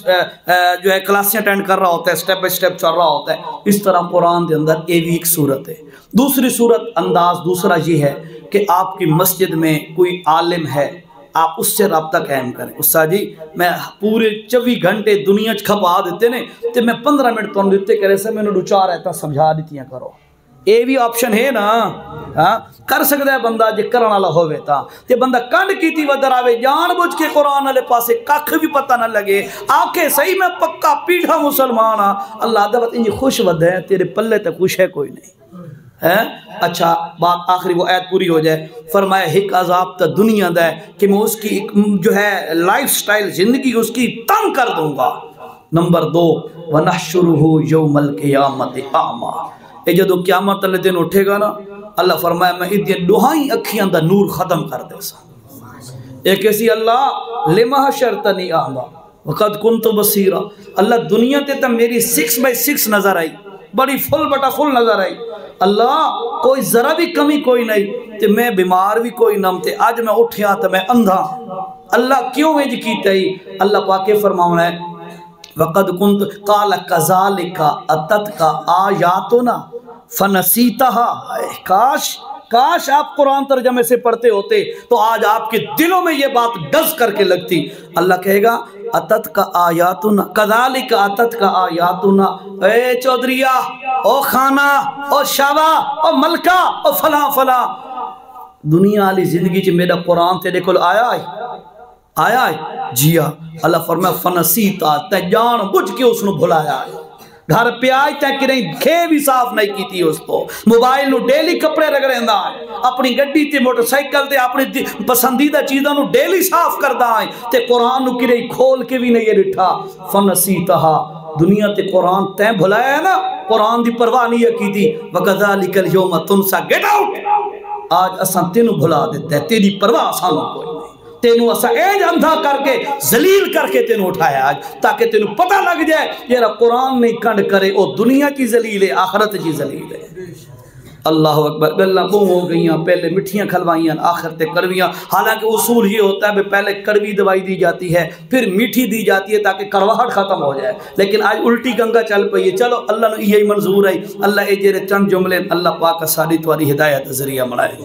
جو ہے کلاسیں اٹینڈ کر رہا ہوتا ہے سٹیپ بائی سٹیپ چل رہا ہوتا ہے اس طرح قرآن دے اندر یہ بھی ایک صورت ہے دوسری صورت انداز دوسرا یہ ہے کہ آپ کی مسجد میں کوئی عالم ہے آپ اس سے رابطہ قائم کریں استاد جی میں پورے 24 گھنٹے دنیا کھپا دیتے نے تو میں 15 منٹ تو دیتے کرے سے میں نے 2-4 ایتا سمجھا دیتیاں کرو یہ بھی آپشن ہے نا کر سکتا ہے بندہ جے کرنا والا ہوئے تا تے بندہ کنڈ کیتی ودر آوے جان بوجھ کے قرآن والے پاسے ککھ بھی پتہ نہ لگے آکے صحیح میں پکا پیڑھا مسلمان ہاں اللہ دعوت انجی خوش ود ہے تیرے پلے تک خوش ہے کوئی نہیں اچھا بات آخری وہ ایت پوری ہو جائے فرمایا ایک عذاب تا دنیا دا ہے کہ میں اس کی جو ہے لائف سٹائل زندگی اس کی تنگ کر دوں گا نمبر 2 وَنَحْشُرُهُ يَوْمَ الْقِيَامَةِ أَعْمَى اے جدو قیامت اللہ دن اٹھے گا نا اللہ فرمایا میں ادھے دوہائیں اکھیاں دا نور ختم کر دے سا ایک ایسی اللہ لِمَا حَشَرْتَنِي أَعْمَى وَقَدْ كُنْتُ بَصِيرًا اللہ دنیا تے تا میری 6x6 نظر آئی بڑی فل بٹا فل نظر آئی اللہ کوئی ذرا بھی کمی کوئی نہیں تے میں بیمار بھی کوئی نم تے آج میں اٹھیا تے میں اندھا اللہ کیوں میں جی کیتا ہی اللہ پاکے فرماؤنا ہے وَقَدْ كُنْتُ قَالَ كَذَلِكَ أَتَتْكَ آيَاتُنَا فَنَسِيتَهَا کاش آپ قرآن ترجمے سے پڑھتے ہوتے تو آج آپ کے دلوں میں یہ بات ڈز کر کے لگتی اللہ کہے گا أَتَتْكَ آيَاتُنَا كَذَلِكَ أَتَتْكَ آيَاتُنَا اے چودریہ او خانہ او شابہ او ملکہ او فلاں فلاں دنیا والی زندگی چ میرا قرآن تیرے کول آیا ہے جی اللہ فرمایا فنسیتا تے جان بجھ کے اس نو بھلایا ہے گھر پہ آئی تے کہ نہیں کھے بھی صاف نہیں کی تھی اس کو موبائل نو ڈیلی کپڑے رگڑیں دا ہے اپنی گڈی تے موٹر سائیکل تے اپنی پسندیدہ چیزاں نو ڈیلی صاف کر دا ہے تے قرآن نو کرے کھول کے بھی نہیں رٹھا فنسیتا دنیا تے قرآن تے بھلایا ہے نا قرآن دی پرواہ نہیں کی تھی وَكَذَلِكَ الْيَوْمَ تُنْسَى گیٹ آؤٹ آج اساں تینوں بھلا دیتے ہیں تیری پرواہ آسانوں کوئی نہیں تینوں اسا ایج اندھا کر کے ذلیل کر کے تینوں اٹھایا آج تاکہ تینوں پتہ لگ جائے یہ قرآن نہیں کنڈ کرے او دنیا کی ذلیل ہے آخرت کی ذلیل ہے اللہ اکبر، گلاں بہوں ہو گئیاں، پہلے مٹھیاں کھلوائیاں، آخر تے کڑویاں۔ حالانکہ اصول یہ ہوتا ہے کہ پہلے کڑوی دوائی دی جاتی ہے پھر میٹھی دی جاتی ہے تاکہ کڑواہٹ ختم ہو جائے، لیکن آج الٹی گنگا چل پئی ہے۔ چلو اللہ نے یہی منظور ہے، اللہ اے جڑے چند جملے اللہ پاک ساری تواری ہدایت ذریعہ بنائے۔